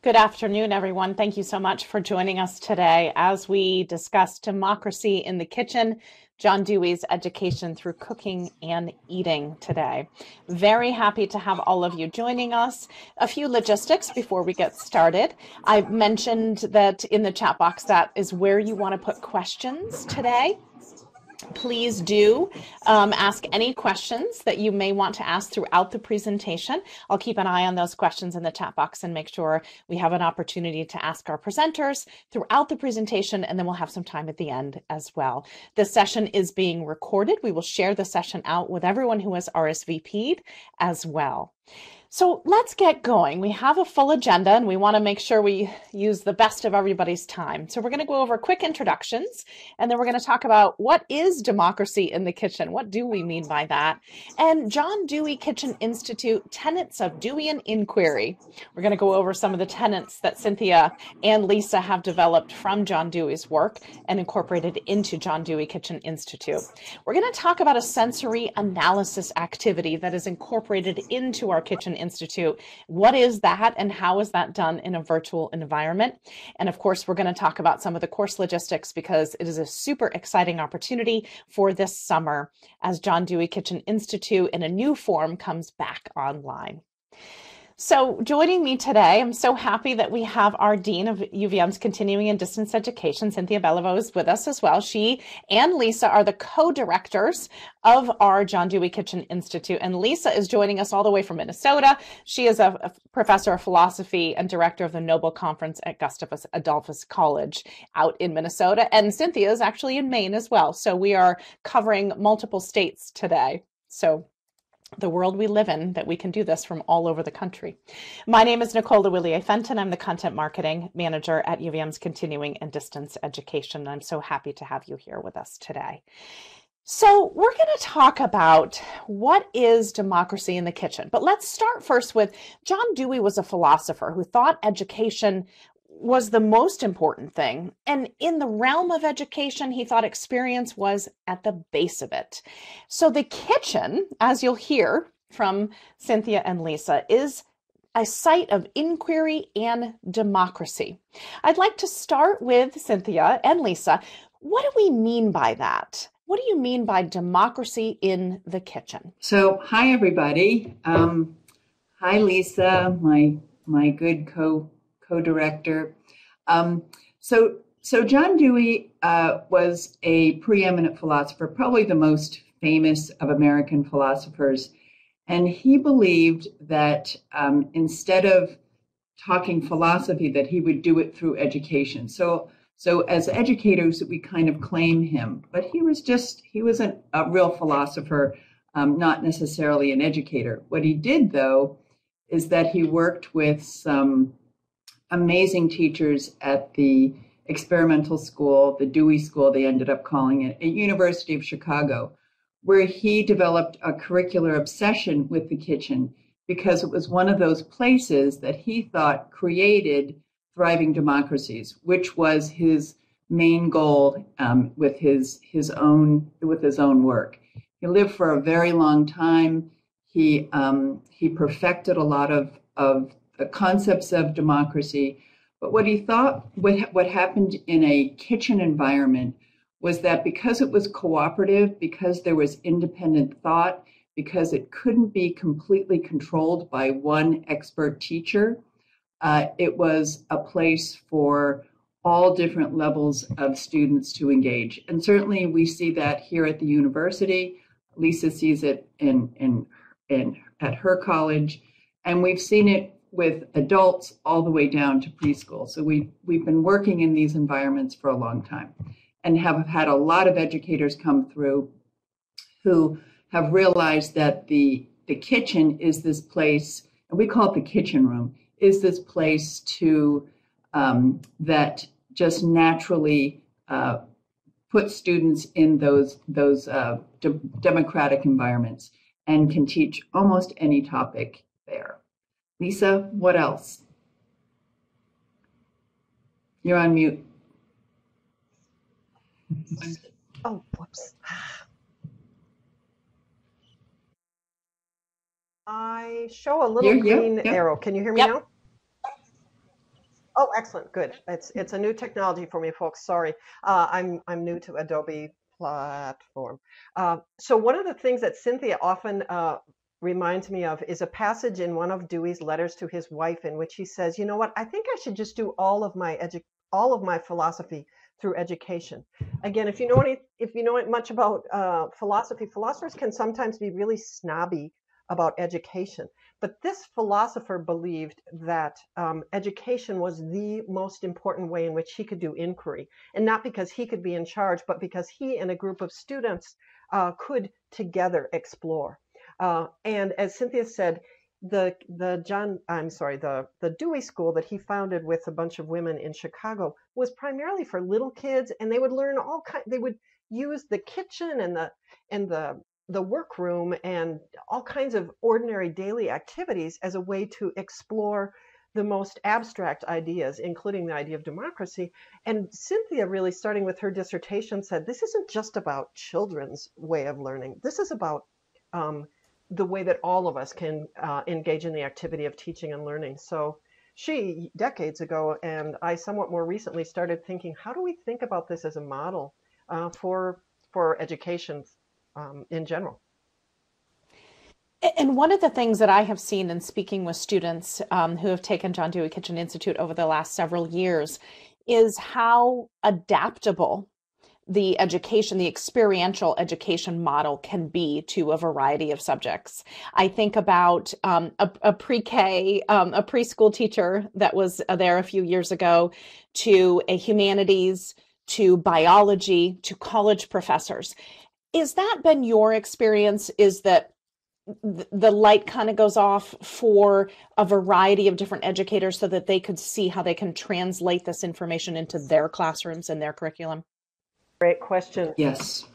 Good afternoon, everyone. Thank you so much for joining us today as we discuss democracy in the kitchen, John Dewey's education through cooking and eating today. Very happy to have all of you joining us. A few logistics before we get started. I mentioned that in the chat box, that is where you want to put questions today. Please do ask any questions that you may want to ask throughout the presentation. I'll keep an eye on those questions in the chat box and make sure we have an opportunity to ask our presenters throughout the presentation, and then we'll have some time at the end as well. This session is being recorded. We will share the session out with everyone who has RSVP'd as well. So let's get going. We have a full agenda and we want to make sure we use the best of everybody's time. So we're going to go over quick introductions, and then we're going to talk about what is democracy in the kitchen? What do we mean by that? And John Dewey Kitchen Institute, tenets of Deweyan inquiry. We're going to go over some of the tenets that Cynthia and Lisa have developed from John Dewey's work and incorporated into John Dewey Kitchen Institute. We're going to talk about a sensory analysis activity that is incorporated into our Kitchen Institute. What is that and how is that done in a virtual environment? And of course, we're going to talk about some of the course logistics because it is a super exciting opportunity for this summer as John Dewey Kitchen Institute in a new form comes back online. So joining me today, I'm so happy that we have our Dean of UVM's Continuing and Distance Education, Cynthia Belliveau, is with us as well. She and Lisa are the co-directors of our John Dewey Kitchen Institute, and Lisa is joining us all the way from Minnesota. She is a professor of philosophy and director of the Noble Conference at Gustavus Adolphus College out in Minnesota, and Cynthia is actually in Maine as well. So we are covering multiple states today. So the world we live in, that we can do this from all over the country. My name is Nicole Willier-Fenton. I'm the content marketing manager at UVM's Continuing and Distance Education. And I'm so happy to have you here with us today. So we're going to talk about what is democracy in the kitchen. But let's start first with John Dewey was a philosopher who thought education was the most important thing. And in the realm of education, he thought experience was at the base of it. So the kitchen, as you'll hear from Cynthia and Lisa, is a site of inquiry and democracy. I'd like to start with Cynthia and Lisa. What do we mean by that? What do you mean by democracy in the kitchen? So, hi, everybody. Hi, Lisa, my good co-director. So John Dewey was a preeminent philosopher, probably the most famous of American philosophers. And he believed that instead of talking philosophy, that he would do it through education. So as educators, we kind of claim him, but he wasn't a real philosopher, not necessarily an educator. What he did, though, is that he worked with some amazing teachers at the experimental school, the Dewey School, they ended up calling it, at University of Chicago, where he developed a curricular obsession with the kitchen because it was one of those places that he thought created thriving democracies, which was his main goal with his own work. He lived for a very long time. He perfected a lot of the concepts of democracy. But what he thought, what happened in a kitchen environment was that because it was cooperative, because there was independent thought, because it couldn't be completely controlled by one expert teacher, it was a place for all different levels of students to engage. And certainly we see that here at the university. Lisa sees it at her college, and we've seen it with adults all the way down to preschool. So we've been working in these environments for a long time and have had a lot of educators come through who have realized that the kitchen is this place, and we call it the kitchen room, is this place to that just naturally put students in those democratic environments and can teach almost any topic there. Lisa, what else? You're on mute. Oh, whoops. I show a little green arrow. Can you hear me now? Oh, excellent. Good. It's a new technology for me, folks. Sorry. I'm new to Adobe platform. So one of the things that Cynthia often reminds me of is a passage in one of Dewey's letters to his wife in which he says, you know what, I think I should just do all of my philosophy through education. Again, if you know much about philosophy, philosophers can sometimes be really snobby about education. But this philosopher believed that education was the most important way in which he could do inquiry, and not because he could be in charge, but because he and a group of students could together explore. And as Cynthia said, the Dewey School that he founded with a bunch of women in Chicago was primarily for little kids, and they would learn they would use the kitchen and the workroom and all kinds of ordinary daily activities as a way to explore the most abstract ideas, including the idea of democracy. And Cynthia, really starting with her dissertation, said this isn't just about children's way of learning. This is about the way that all of us can engage in the activity of teaching and learning. So she, decades ago, and I somewhat more recently, started thinking, how do we think about this as a model for education in general? And one of the things that I have seen in speaking with students who have taken John Dewey Kitchen Institute over the last several years is how adaptable the experiential education model can be to a variety of subjects. I think about a pre-K, a preschool teacher that was there a few years ago, to a humanities, to biology, to college professors. Is that been your experience? Is that the light kind of goes off for a variety of different educators so that they could see how they can translate this information into their classrooms and their curriculum? Great question. Yes.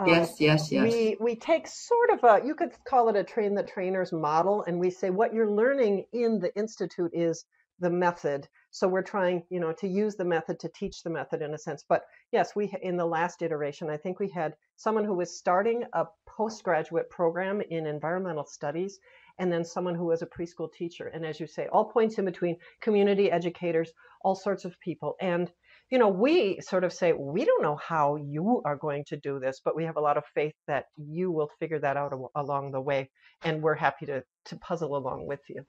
Yes. We take sort of you could call it a train the trainers model, and we say what you're learning in the Institute is the method. So we're trying, to use the method to teach the method in a sense. But yes, in the last iteration, I think we had someone who was starting a postgraduate program in environmental studies, and then someone who was a preschool teacher. And as you say, all points in between, community educators, all sorts of people. And we sort of say, we don't know how you are going to do this, but we have a lot of faith that you will figure that out along the way. And we're happy to puzzle along with you.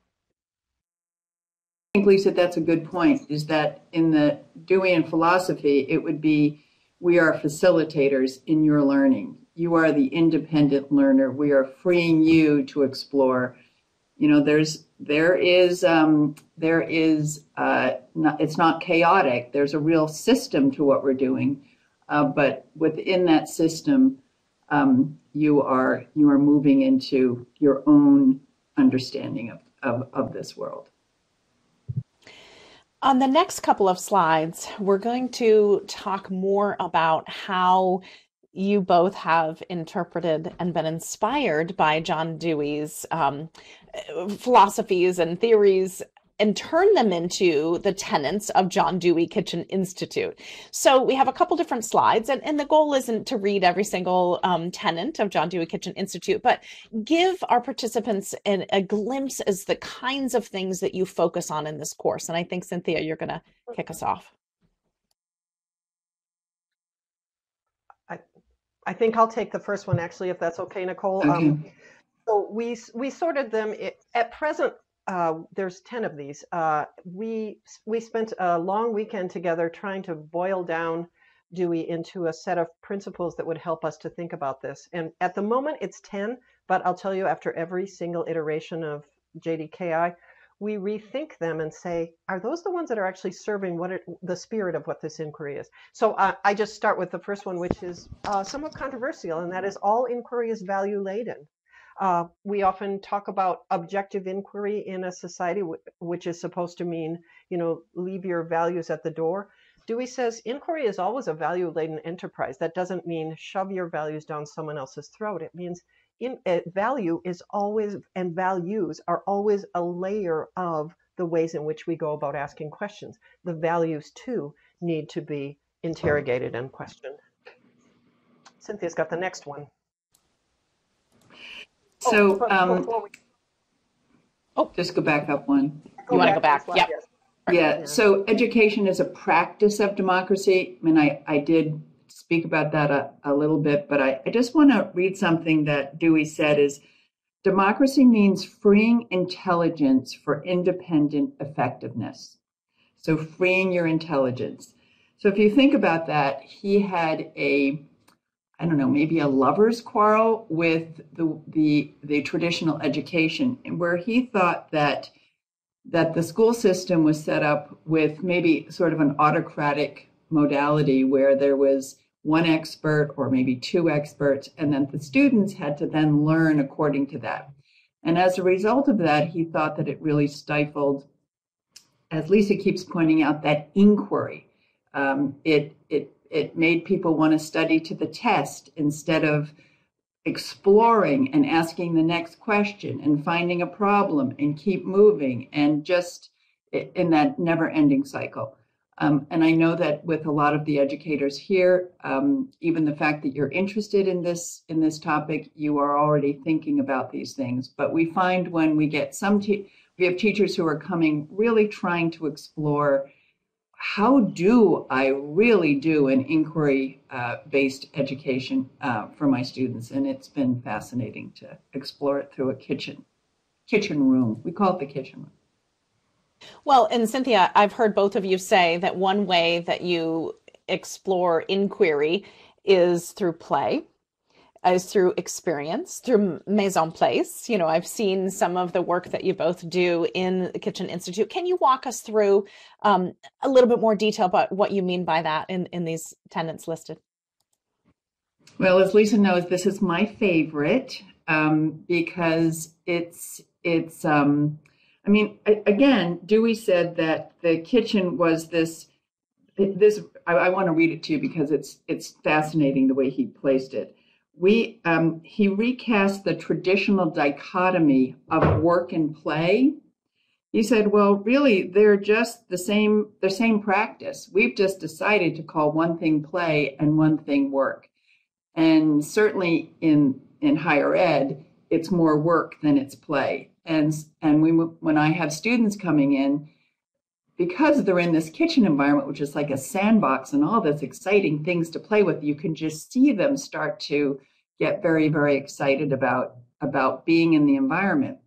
I think, Lisa, that's a good point, is that in the Deweyan philosophy, it would be, we are facilitators in your learning. You are the independent learner. We are freeing you to explore. It's not chaotic. There's a real system to what we're doing, but within that system, you are moving into your own understanding of this world. On the next couple of slides, we're going to talk more about how you both have interpreted and been inspired by John Dewey's philosophies and theories and turn them into the tenets of John Dewey Kitchen Institute. So we have a couple different slides, and the goal isn't to read every single tenet of John Dewey Kitchen Institute, but give our participants a glimpse as the kinds of things that you focus on in this course. And I think, Cynthia, you're going to kick us off. I think I'll take the first one, actually, if that's okay, Nicole. Okay. So we sorted them. At present, there's 10 of these. We spent a long weekend together trying to boil down Dewey into a set of principles that would help us to think about this. And at the moment, it's 10, but I'll tell you, after every single iteration of JDKI, we rethink them and say, are those the ones that are actually serving the spirit of what this inquiry is? So I just start with the first one, which is somewhat controversial, and that is all inquiry is value-laden. We often talk about objective inquiry in a society, which is supposed to mean, leave your values at the door. Dewey says inquiry is always a value-laden enterprise. That doesn't mean shove your values down someone else's throat. It means value is always, and values are always a layer of the ways in which we go about asking questions. The values, too, need to be interrogated and questioned. Cynthia's got the next one. So, just go back up one. You want to go back? Yep. Yes. Yeah, so education is a practice of democracy. I mean, I did speak about that a little bit, but I just want to read something that Dewey said is democracy means freeing intelligence for independent effectiveness. So freeing your intelligence. So if you think about that, he had I don't know, maybe a lover's quarrel with the traditional education, and where he thought that the school system was set up with maybe sort of an autocratic modality where there was one expert or maybe two experts, and then the students had to then learn according to that. And as a result of that, he thought that it really stifled, as Lisa keeps pointing out, that inquiry. It made people want to study to the test instead of exploring and asking the next question and finding a problem and keep moving, and just in that never-ending cycle. And I know that with a lot of the educators here, even the fact that you're interested in this topic, you are already thinking about these things. But we find when we get we have teachers who are coming really trying to explore, how do I really do an inquiry-based education for my students? And it's been fascinating to explore it through a kitchen room. We call it the kitchen room. Well, and Cynthia, I've heard both of you say that one way that you explore inquiry is through play, is through experience, through mise en place. You know, I've seen some of the work that you both do in the Kitchen Institute. Can you walk us through a little bit more detail about what you mean by that in these tenets listed? Well, as Lisa knows, this is my favorite because it's I mean, again, Dewey said that the kitchen was this. I want to read it to you because it's fascinating the way he placed it. He recast the traditional dichotomy of work and play. He said, well, really, they're just the same practice. We've just decided to call one thing play and one thing work. And certainly in higher ed, it's more work than it's play. And when I have students coming in, because they're in this kitchen environment, which is like a sandbox and all this exciting things to play with, you can just see them start to get very, very excited about being in the environment.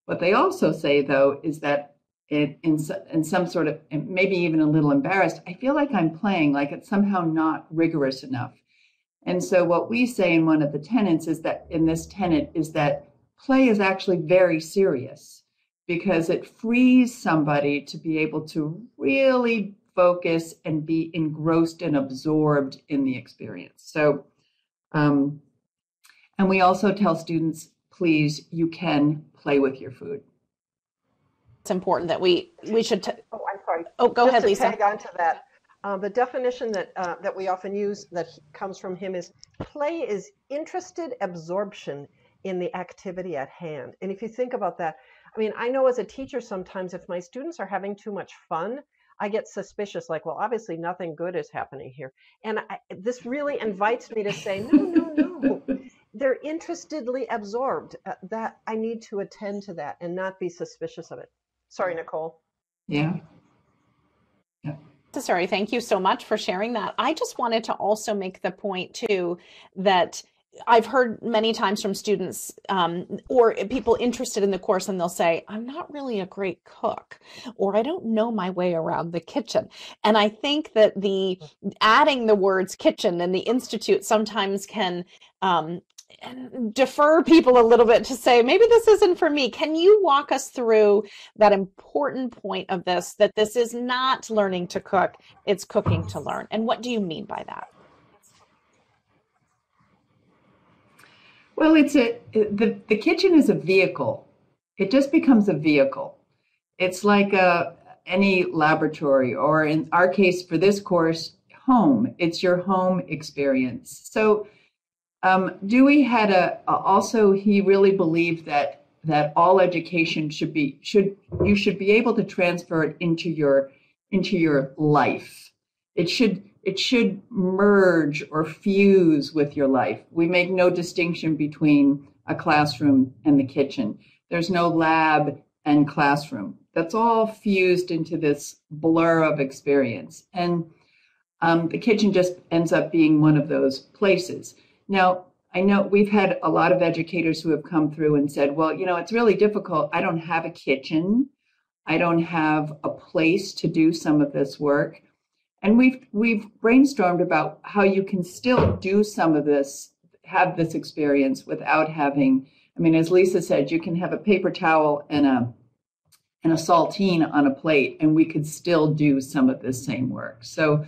What they also say, though, is that in some sort of, maybe even a little embarrassed, I feel like I'm playing, like it's somehow not rigorous enough. And so what we say in one of the tenets is that, in this tenet, is that play is actually very serious because it frees somebody to be able to really focus and be engrossed and absorbed in the experience. So, and we also tell students, please, you can play with your food. It's important that we should. Oh, I'm sorry. Oh, go ahead, Lisa. To tag on to that, the definition that we often use that comes from him is play is interested absorption in the activity at hand. And if you think about that, I mean, I know as a teacher sometimes if my students are having too much fun, I get suspicious, like, well, obviously nothing good is happening here. And this really invites me to say, no. They're interestedly absorbed. That I need to attend to that and not be suspicious of it. Sorry, Nicole. Yeah. Sorry, thank you so much for sharing that. I just wanted to also make the point too that I've heard many times from students or people interested in the course, and they'll say, I'm not really a great cook, or I don't know my way around the kitchen. And I think that adding the words kitchen and the institute sometimes can defer people a little bit to say, maybe this isn't for me. Can you walk us through that important point of this, that this is not learning to cook, it's cooking to learn? And what do you mean by that? Well, the kitchen is a vehicle. It just becomes a vehicle. It's like any laboratory, or in our case for this course, home. It's your home experience. So Dewey had he really believed that all education you should be able to transfer it into your life. It should merge or fuse with your life. We make no distinction between a classroom and the kitchen. There's no lab and classroom. that's all fused into this blur of experience. And the kitchen just ends up being one of those places. Now, I know we've had a lot of educators who have come through and said, well, it's really difficult. I don't have a kitchen. I don't have a place to do some of this work. And we've brainstormed about how you can still do some of this, have this experience without having, as Lisa said, you can have a paper towel and a saltine on a plate, and we could still do some of this same work. So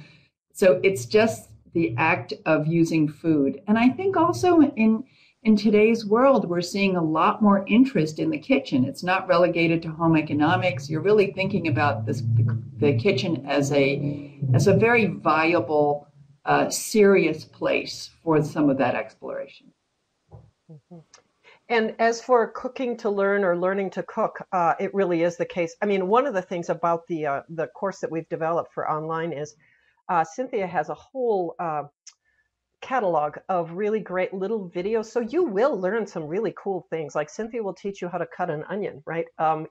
it's just the act of using food. And I think also in today's world, we're seeing a lot more interest in the kitchen. It's not relegated to home economics. You're really thinking about the kitchen as a very viable, serious place for some of that exploration. Mm-hmm. And as for cooking to learn or learning to cook, it really is the case. One of the things about the course that we've developed for online is Cynthia has a whole catalog of really great little videos. So you will learn some really cool things. Like Cynthia will teach you how to cut an onion, right?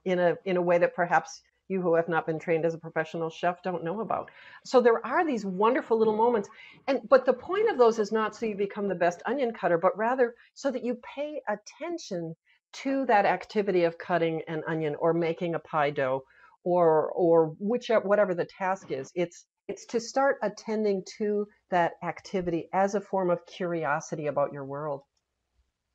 In a way that perhaps you who have not been trained as a professional chef don't know about. So there are these wonderful little moments. But the point of those is not so you become the best onion cutter, but rather so that you pay attention to that activity of cutting an onion or making a pie dough or whatever the task is. It's to start attending to that activity as a form of curiosity about your world.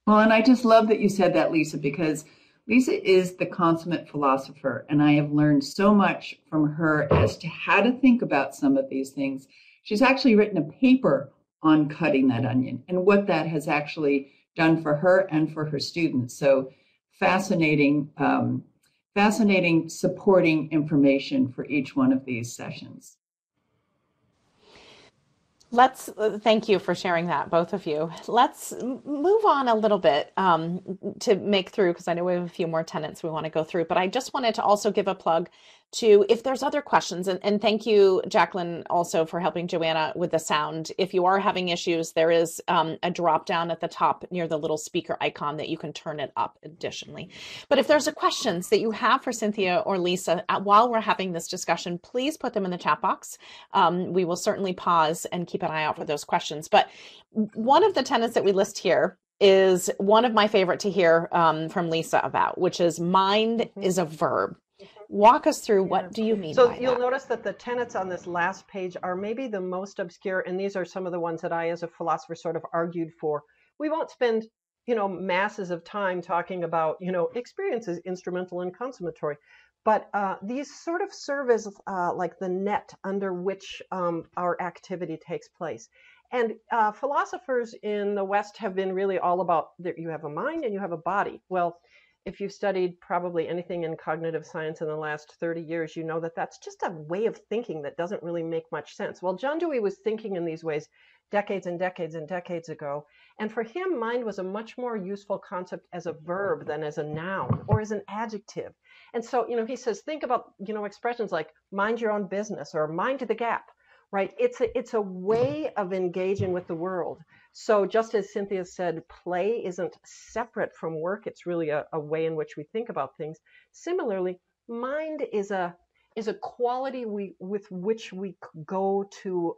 Well, and I just love that you said that, Lisa, because Lisa is the consummate philosopher, and I have learned so much from her as to how to think about some of these things. She's actually written a paper on cutting that onion and what that has actually done for her and for her students. So fascinating supporting information for each one of these sessions. Thank you for sharing that, both of you. Let's move on a little bit to make through, because I know we have a few more tenets we want to go through, but I just wanted to also give a plug to if there's other questions, and thank you, Jacqueline, also for helping Joanna with the sound. If you are having issues, there is a drop down at the top near the little speaker icon that you can turn it up additionally. But if there's questions that you have for Cynthia or Lisa while we're having this discussion, please put them in the chat box. We will certainly pause and keep an eye out for those questions. But one of the tenets that we list here is one of my favorite to hear from Lisa about, which is mind is a verb. Walk us through, what do you mean by that? So you'll notice that the tenets on this last page are maybe the most obscure, and these are some of the ones that I, as a philosopher, sort of argued for. We won't spend, masses of time talking about, experience is instrumental and consummatory, but these sort of serve as like the net under which our activity takes place. And philosophers in the West have been really all about that you have a mind and you have a body. Well, if you've studied probably anything in cognitive science in the last 30 years, you know that that's just a way of thinking that doesn't really make much sense. Well, John Dewey was thinking in these ways decades and decades and decades ago. And for him, mind was a much more useful concept as a verb than as a noun or as an adjective. And so, he says, think about, expressions like mind your own business or mind the gap, right? It's a way of engaging with the world. So just as Cynthia said, play isn't separate from work. It's really a way in which we think about things. Similarly, mind is a quality with which we go to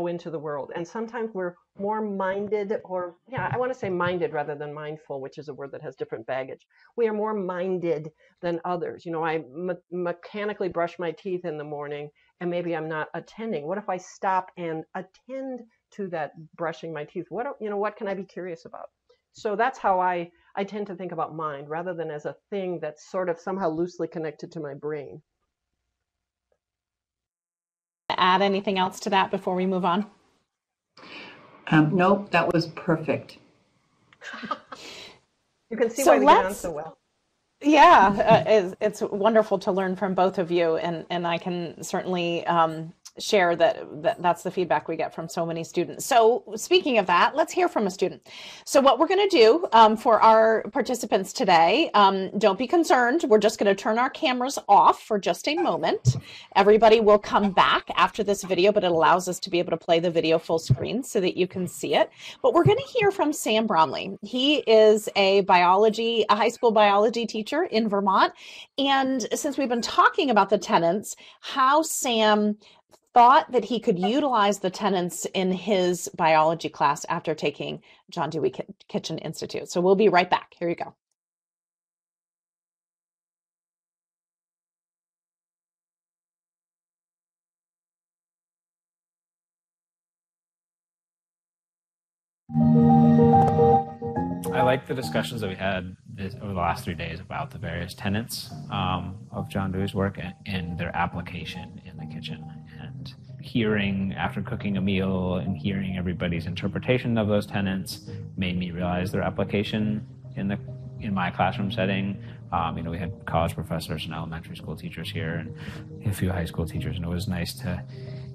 into the world. And sometimes we're more minded, or I want to say minded rather than mindful, which is a word that has different baggage. We are more minded than others. I mechanically brush my teeth in the morning and maybe I'm not attending. What if I stop and attend to that brushing my teeth? What can I be curious about? So that's how I tend to think about mind, rather than as a thing that's sort of somehow loosely connected to my brain. Add anything else to that before we move on? Nope, that was perfect. You can see why we get on so well. Yeah, it's wonderful to learn from both of you, and I can certainly share that that's the feedback we get from so many students. So speaking of that, let's hear from a student. So what we're going to do for our participants today, don't be concerned. We're just going to turn our cameras off for just a moment. Everybody will come back after this video, but it allows us to be able to play the video full screen so that you can see it. But we're going to hear from Sam Bromley. He is a high school biology teacher in Vermont. And since we've been talking about the tenets, how Sam thought that he could utilize the tenets in his biology class after taking John Dewey Kitchen Institute. So we'll be right back. Here you go. I like the discussions that we had over the last 3 days about the various tenets of John Dewey's work and their application in the kitchen. And hearing, after cooking a meal, and hearing everybody's interpretation of those tenets made me realize their application in my classroom setting. We had college professors and elementary school teachers here, and a few high school teachers, and it was nice to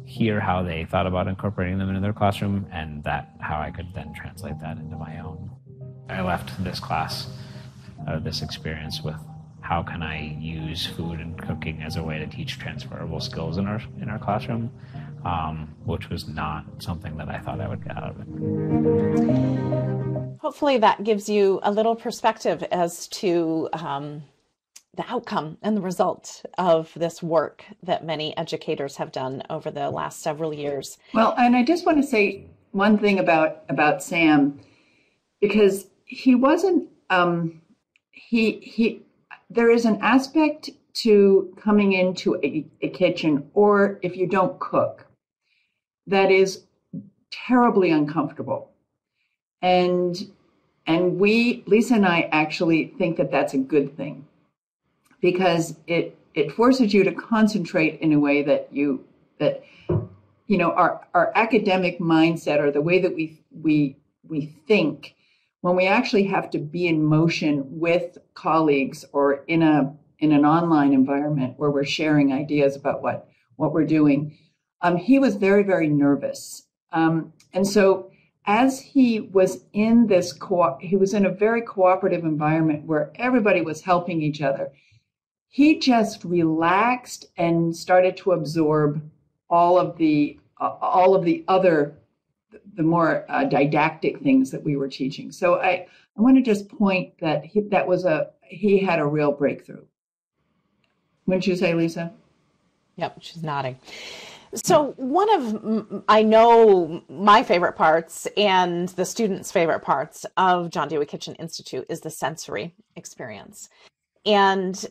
hear how they thought about incorporating them into their classroom, and how I could then translate that into my own. I left this class, this experience, with how can I use food and cooking as a way to teach transferable skills in our classroom, which was not something that I thought I would get out of it. Hopefully that gives you a little perspective as to the outcome and the result of this work that many educators have done over the last several years. Well, and I just want to say one thing about Sam, because he wasn't, there is an aspect to coming into a kitchen, or if you don't cook, that is terribly uncomfortable. And Lisa and I actually think that that's a good thing, because it forces you to concentrate in a way that our academic mindset, or the way that we think, when we actually have to be in motion with colleagues or in an online environment where we're sharing ideas about what we're doing. He was very, very nervous. And so as he was in he was in a very cooperative environment where everybody was helping each other. He just relaxed and started to absorb all of the more didactic things that we were teaching. So I want to just point that he had a real breakthrough. Wouldn't you say, Lisa? Yep, she's nodding. So one of, I know, my favorite parts and the students' favorite parts of John Dewey Kitchen Institute is the sensory experience. And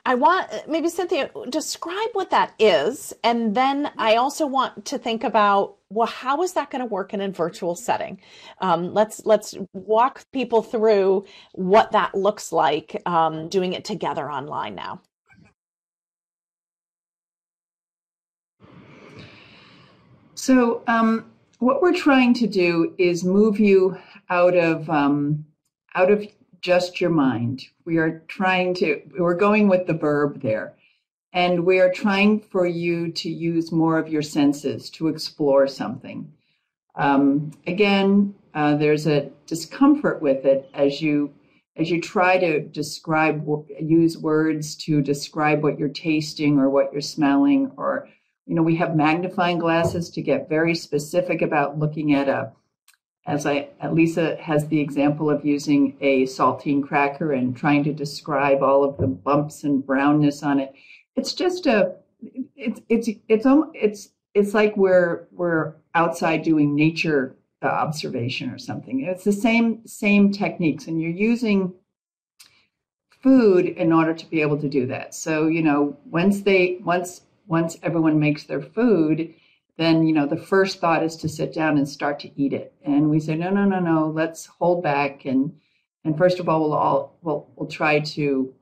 I want, maybe Cynthia, describe what that is. And then I also want to think about, well, how is that going to work in a virtual setting? Let's walk people through what that looks like, doing it together online now. So what we're trying to do is move you out of just your mind. We're going with the verb there. And we are trying for you to use more of your senses to explore something. Again, there's a discomfort with it as you try to use words to describe what you're tasting or what you're smelling, or, we have magnifying glasses to get very specific about looking at Lisa has the example of using a saltine cracker and trying to describe all of the bumps and brownness on it. It's just it's like we're outside doing nature observation or something. It's the same techniques, and you're using food in order to be able to do that. So, once everyone makes their food, then, the first thought is to sit down and start to eat it. And we say, no, let's hold back. And first of all, we'll try to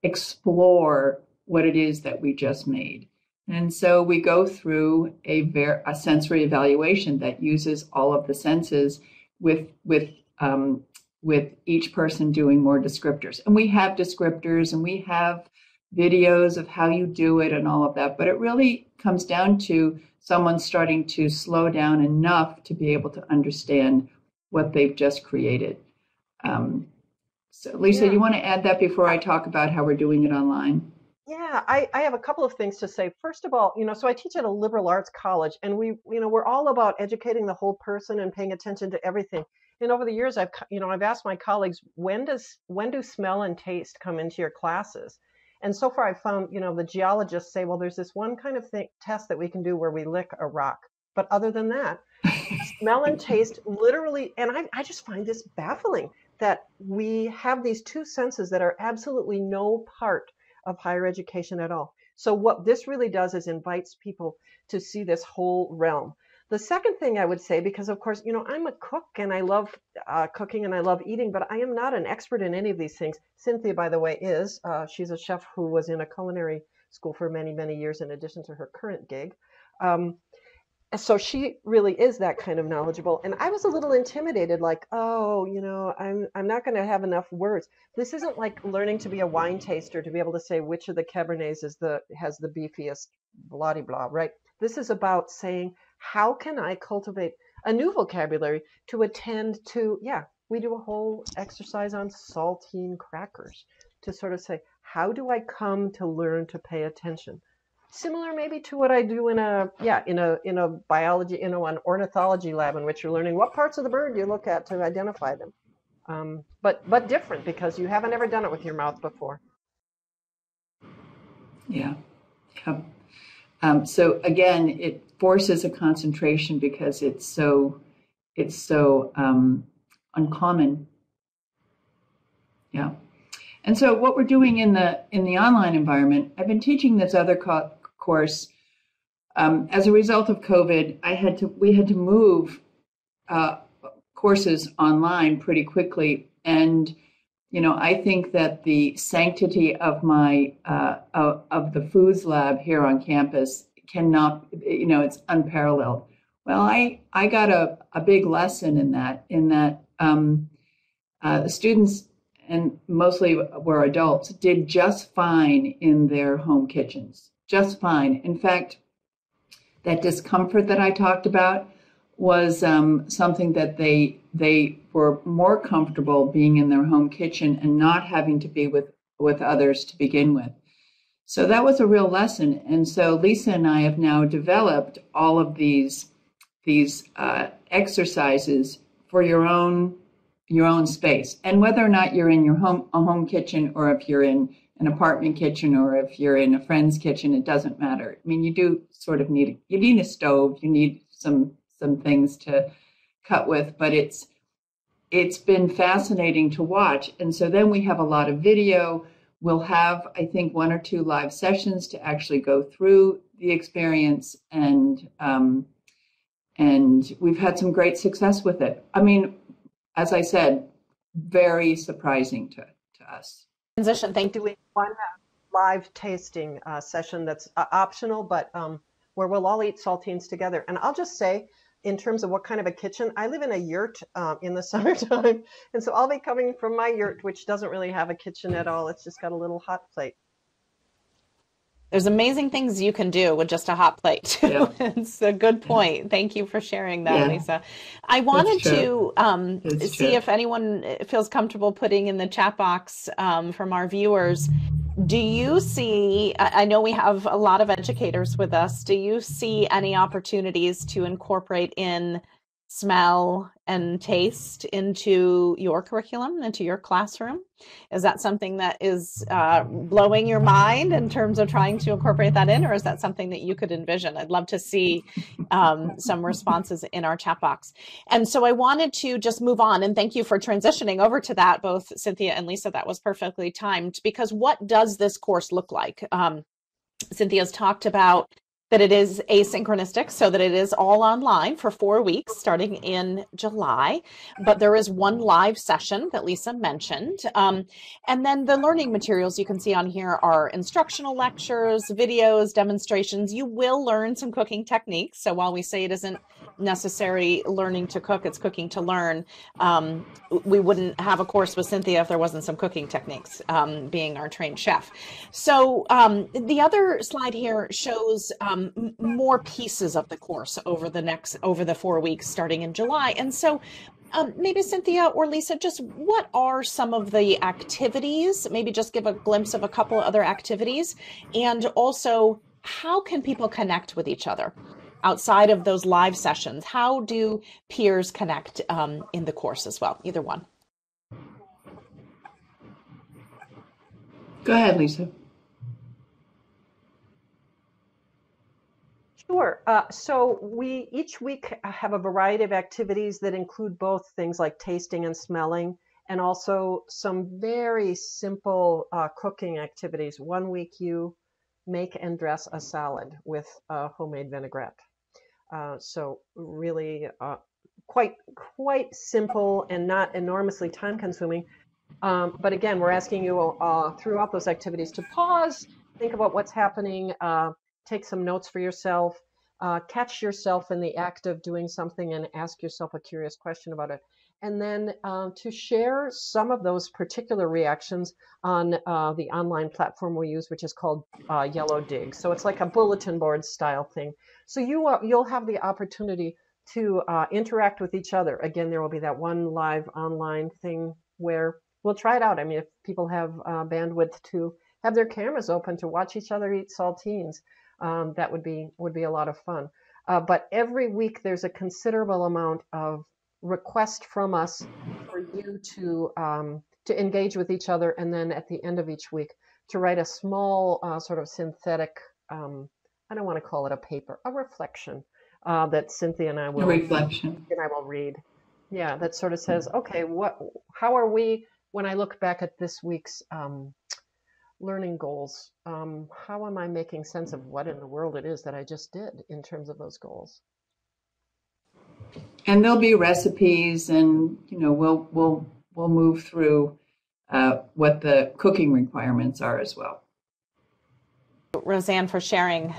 explore what it is that we just made. And so we go through a sensory evaluation that uses all of the senses with each person doing more descriptors. And we have descriptors, and we have videos of how you do it and all of that, but it really comes down to someone starting to slow down enough to be able to understand what they've just created. So Lisa, you want to add that before I talk about how we're doing it online? Yeah, I have a couple of things to say. First of all, so I teach at a liberal arts college, and we're all about educating the whole person and paying attention to everything. And over the years, I've asked my colleagues, when do smell and taste come into your classes? And so far I've found, the geologists say, well, there's this one kind of test that we can do where we lick a rock. But other than that, smell and taste literally, and I just find this baffling that we have these two senses that are absolutely no part of higher education at all. So what this really does is invites people to see this whole realm. The second thing I would say, because of course, I'm a cook and I love cooking and I love eating, but I am not an expert in any of these things. Cynthia, by the way, is. She's a chef who was in a culinary school for many, many years in addition to her current gig. So she really is that kind of knowledgeable. And I was a little intimidated, like, oh, I'm not going to have enough words. This isn't like learning to be a wine taster to be able to say which of the Cabernets has the beefiest blah, blah, blah, right? This is about saying, how can I cultivate a new vocabulary to attend to, we do a whole exercise on saltine crackers to sort of say, how do I come to learn to pay attention? Similar maybe to what I do in a biology, an ornithology lab in which you're learning what parts of the bird you look at to identify them. But different because you haven't ever done it with your mouth before. Yeah. So again, it forces a concentration because it's so uncommon. Yeah. And so what we're doing in the online environment, I've been teaching this other course. As a result of COVID, we had to move courses online pretty quickly. And, I think that the sanctity of my of the foods lab here on campus cannot, it's unparalleled. Well, I got a big lesson in that the students, and mostly were adults, did just fine in their home kitchens, just fine. In fact, that discomfort that I talked about was something that they were more comfortable being in their home kitchen and not having to be with others to begin with. So that was a real lesson. And so Lisa and I have now developed all of these exercises for your own space. And whether or not you're in a home kitchen, or if you're in an apartment kitchen, or if you're in a friend's kitchen, it doesn't matter. I mean, you do sort of need a stove, you need some things to cut with, but it's been fascinating to watch. And so then we have a lot of video. We'll have, I think, 1 or 2 live sessions to actually go through the experience, and we've had some great success with it. I mean, as I said, very surprising to us. Transition. Thank you. Do we want to have live tasting session that's optional, but where we'll all eat saltines together? And I'll just say, in terms of what kind of a kitchen, I live in a yurt in the summertime, and so I'll be coming from my yurt, which doesn't really have a kitchen at all. It's just got a little hot plate. There's amazing things you can do with just a hot plate too. Yeah. It's a good point. Thank you for sharing that, Lisa. I wanted to see if anyone feels comfortable putting in the chat box from our viewers. Do you see, I know we have a lot of educators with us, do you see any opportunities to incorporate in smell and taste into your curriculum, into your classroom? Is that something that is blowing your mind in terms of trying to incorporate that in, or is that something that you could envision? I'd love to see some responses in our chat box. And so I wanted to just move on, and thank you for transitioning over to that, both Cynthia and Lisa. That was perfectly timed, because what does this course look like? Cynthia's talked about that it is asynchronistic, so that it is all online for 4 weeks starting in July. But there is one live session that Lisa mentioned. And then the learning materials you can see on here are instructional lectures, videos, demonstrations. You will learn some cooking techniques. So while we say it isn't necessarily learning to cook, it's cooking to learn. We wouldn't have a course with Cynthia if there wasn't some cooking techniques, being our trained chef. So the other slide here shows more pieces of the course over the 4 weeks starting in July. And so maybe Cynthia or Lisa, just what are some of the activities? Maybe just give a glimpse of a couple of other activities, and also how can people connect with each other outside of those live sessions? How do peers connect in the course as well? Either one. Go ahead, Lisa. Sure. So we each week have a variety of activities that include both things like tasting and smelling, and also some very simple cooking activities. One week you make and dress a salad with homemade vinaigrette. So really quite simple and not enormously time consuming. But again, we're asking you throughout those activities to pause, think about what's happening, take some notes for yourself, catch yourself in the act of doing something and ask yourself a curious question about it. And then to share some of those particular reactions on the online platform we use, which is called Yellow Dig. So it's like a bulletin board style thing. So you'll have the opportunity to interact with each other. Again, there will be that one live online thing where we'll try it out. I mean, if people have bandwidth to have their cameras open to watch each other eat saltines, that would be a lot of fun. But every week there's a considerable amount of request from us for you to engage with each other, and then at the end of each week to write a small sort of synthetic, I don't want to call it a paper, a reflection that Cynthia and I will read. Yeah, that sort of says, okay, how are we, when I look back at this week's learning goals, how am I making sense of what in the world it is that I just did in terms of those goals? And there'll be recipes, and we'll move through what the cooking requirements are as well. Roseanne, for sharing.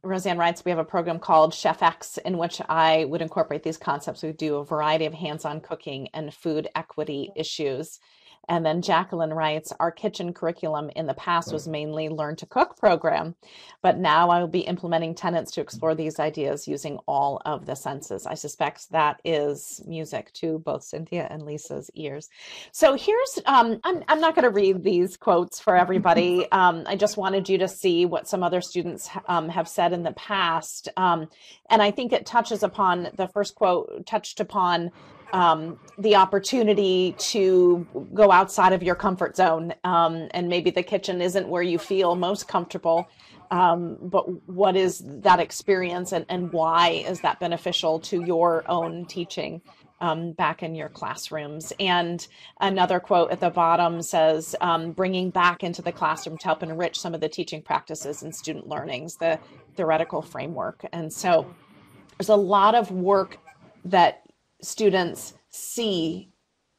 Roseanne writes, we have a program called Chef X in which I would incorporate these concepts. We do a variety of hands-on cooking and food equity issues. And then Jacqueline writes, our kitchen curriculum in the past was mainly Learn to Cook program, but now I will be implementing tenets to explore these ideas using all of the senses. I suspect that is music to both Cynthia and Lisa's ears. So here's, I'm not going to read these quotes for everybody. I just wanted you to see what some other students have said in the past. And I think it touches upon, the first quote touched upon the opportunity to go outside of your comfort zone. And maybe the kitchen isn't where you feel most comfortable, but what is that experience, and why is that beneficial to your own teaching back in your classrooms? And another quote at the bottom says, bringing back into the classroom to help enrich some of the teaching practices and student learnings, the theoretical framework. And so there's a lot of work that students see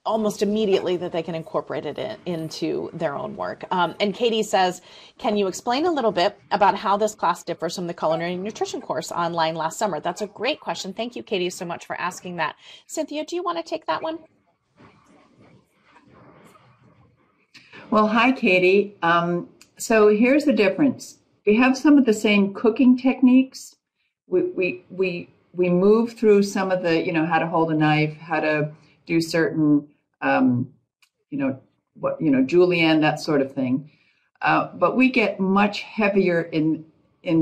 almost immediately that they can incorporate it into their own work. And Katie says, can you explain a little bit about how this class differs from the culinary nutrition course online last summer? That's a great question. Thank you, Katie, so much for asking that. Cynthia, do you want to take that one? Well, hi, Katie. So here's the difference. We have some of the same cooking techniques. We move through some of the, how to hold a knife, how to do certain, julienne, that sort of thing. But we get much heavier in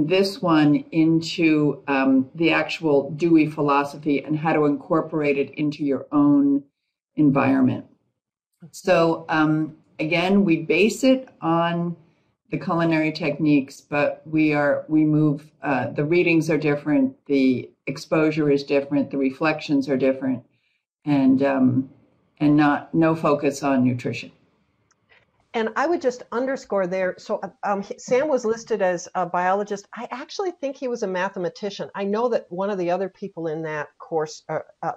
this one into the actual Dewey philosophy and how to incorporate it into your own environment. So again, we base it on the culinary techniques, but we move, the readings are different, the exposure is different, the reflections are different, and no focus on nutrition. And I would just underscore there, so Sam was listed as a biologist. I actually think he was a mathematician. I know that one of the other people in that course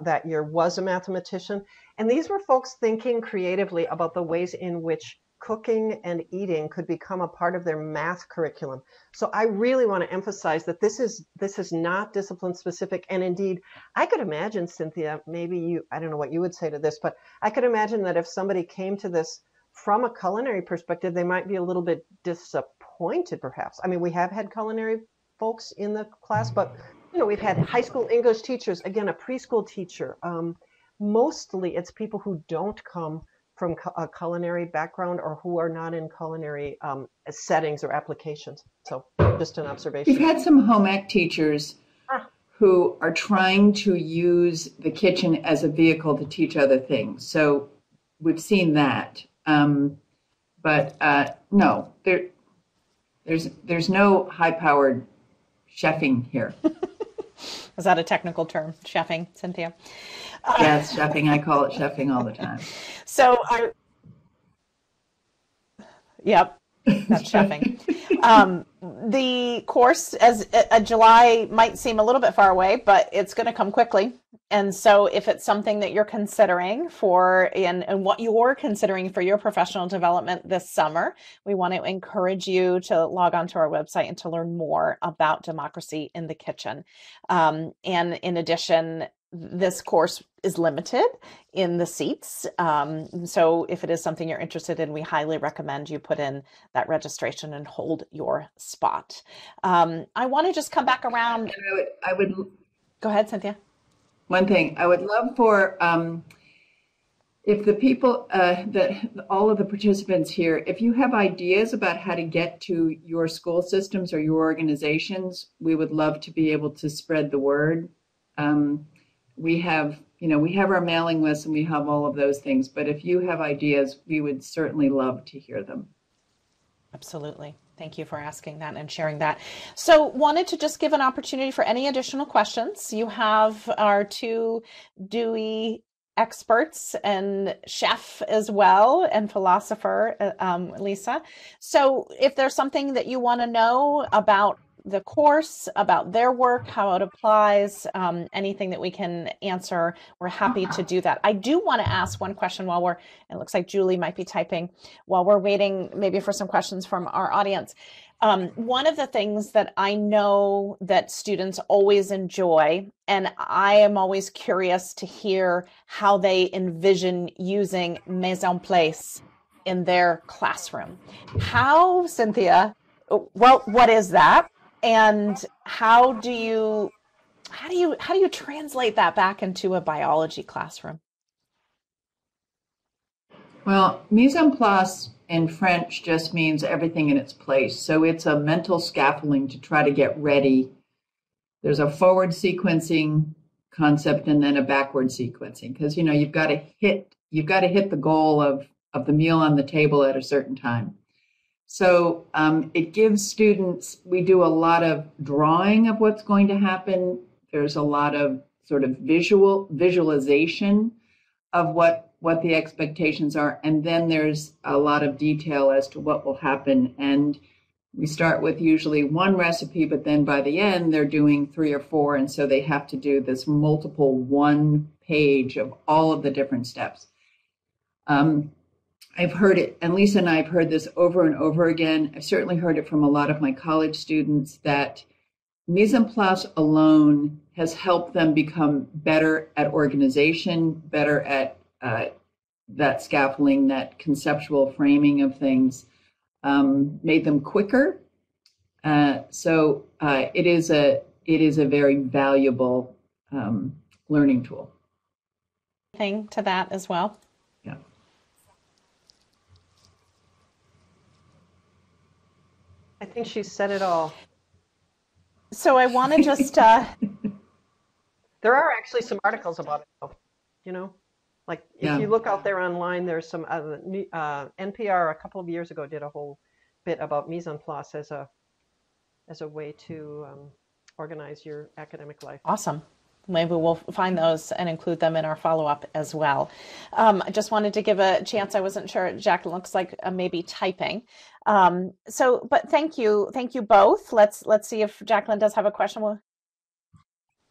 that year was a mathematician. And these were folks thinking creatively about the ways in which cooking and eating could become a part of their math curriculum. So I really want to emphasize that this is not discipline specific. And indeed, I could imagine, Cynthia, maybe you, I don't know what you would say to this, but I could imagine that if somebody came to this from a culinary perspective, they might be a little bit disappointed, perhaps. I mean, we have had culinary folks in the class, but we've had high school English teachers, again, a preschool teacher. Mostly it's people who don't come from a culinary background or who are not in culinary settings or applications. So just an observation. We've had some home ec teachers who are trying to use the kitchen as a vehicle to teach other things. So we've seen that. But no, there's no high-powered chefing here. Is that a technical term, chefing, Cynthia? Yes, chefing. I call it chefing all the time. So, yep, that's chefing. The course, as July might seem a little bit far away, but it's going to come quickly. And so if it's something that you're considering and what you're considering for your professional development this summer, we want to encourage you to log on to our website and to learn more about democracy in the kitchen. And in addition, this course is limited in the seats. So if it is something you're interested in, we highly recommend you put in that registration and hold your spot. I want to just come back around. I would go ahead, Cynthia. One thing I would love for, if the people, all of the participants here, if you have ideas about how to get to your school systems or your organizations, we would love to be able to spread the word. We have our mailing list and we have all of those things, but if you have ideas, we would certainly love to hear them. Absolutely. Thank you for asking that and sharing that. So wanted to just give an opportunity for any additional questions. You have our two Dewey experts and chef as well and philosopher, Lisa. So if there's something that you want to know about the course, about their work, how it applies, anything that we can answer, we're happy to do that. I do want to ask one question while it looks like Julie might be typing, while we're waiting maybe for some questions from our audience. One of the things that I know that students always enjoy, and I am always curious to hear how they envision using mise en place in their classroom. How, Cynthia, well, what is that? And how do you translate that back into a biology classroom? Well, mise en place in French just means everything in its place. So it's a mental scaffolding to try to get ready. There's a forward sequencing concept and then a backward sequencing, because you've got to hit the goal of the meal on the table at a certain time. So it gives students, we do a lot of drawing of what's going to happen. There's a lot of sort of visualization of what the expectations are. And then there's a lot of detail as to what will happen. And we start with usually one recipe, but then by the end, they're doing 3 or 4. And so they have to do this multiple 1 page of all of the different steps. I've heard it, and Lisa and I have heard this over and over again. I've certainly heard it from a lot of my college students that mise en place alone has helped them become better at organization, better at that scaffolding, that conceptual framing of things, made them quicker. So it is a very valuable learning tool. Thing to that as well. Yeah. I think she said it all. So I want to just... There are actually some articles about it, though, like if you look out there online, there's some NPR a couple of years ago did a whole bit about mise en place as a way to organize your academic life. Awesome. Maybe we'll find those and include them in our follow-up as well. I just wanted to give a chance. I wasn't sure. Jacqueline looks like maybe typing. But thank you both. Let's see if Jacqueline does have a question.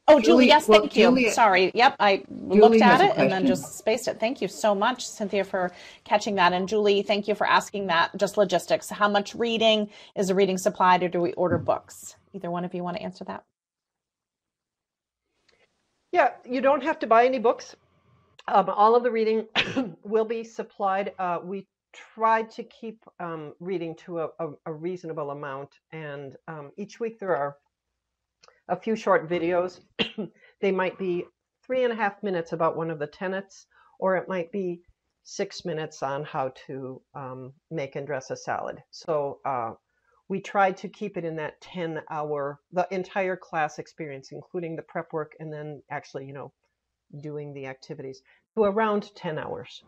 Oh, Julie, yes, well, thank you. Julie, Sorry. Yep, I Julie looked at has a it and then question. just spaced it. Thank you so much, Cynthia, for catching that. And Julie, thank you for asking that. Just logistics. How much reading is a reading supplied, or do we order books? Either one of you want to answer that? Yeah, you don't have to buy any books. All of the reading will be supplied. We tried to keep reading to a reasonable amount, and each week there are a few short videos. They might be 3.5 minutes about one of the tenets, or it might be 6 minutes on how to make and dress a salad. So we tried to keep it in that 10-hour, the entire class experience, including the prep work and then actually, you know, doing the activities, to around 10 hours.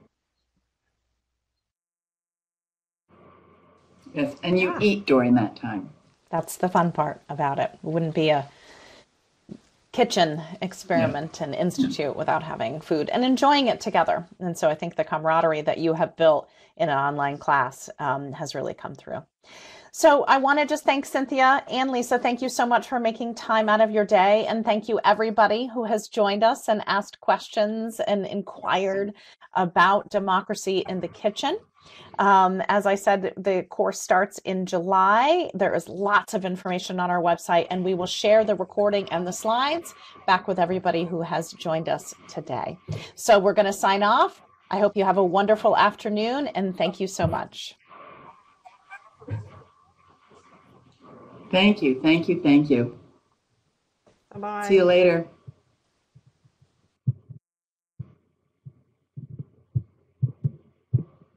Yes, and you eat during that time. That's the fun part about it. It wouldn't be a kitchen experiment and institute without having food and enjoying it together. And so I think the camaraderie that you have built in an online class has really come through. So I want to just thank Cynthia and Lisa. Thank you so much for making time out of your day. And thank you everybody who has joined us and asked questions and inquired about democracy in the kitchen. As I said, the course starts in July. There is lots of information on our website, and we will share the recording and the slides back with everybody who has joined us today. So we're going to sign off. I hope you have a wonderful afternoon, and thank you so much. Thank you, thank you, thank you. Bye-bye. See you later.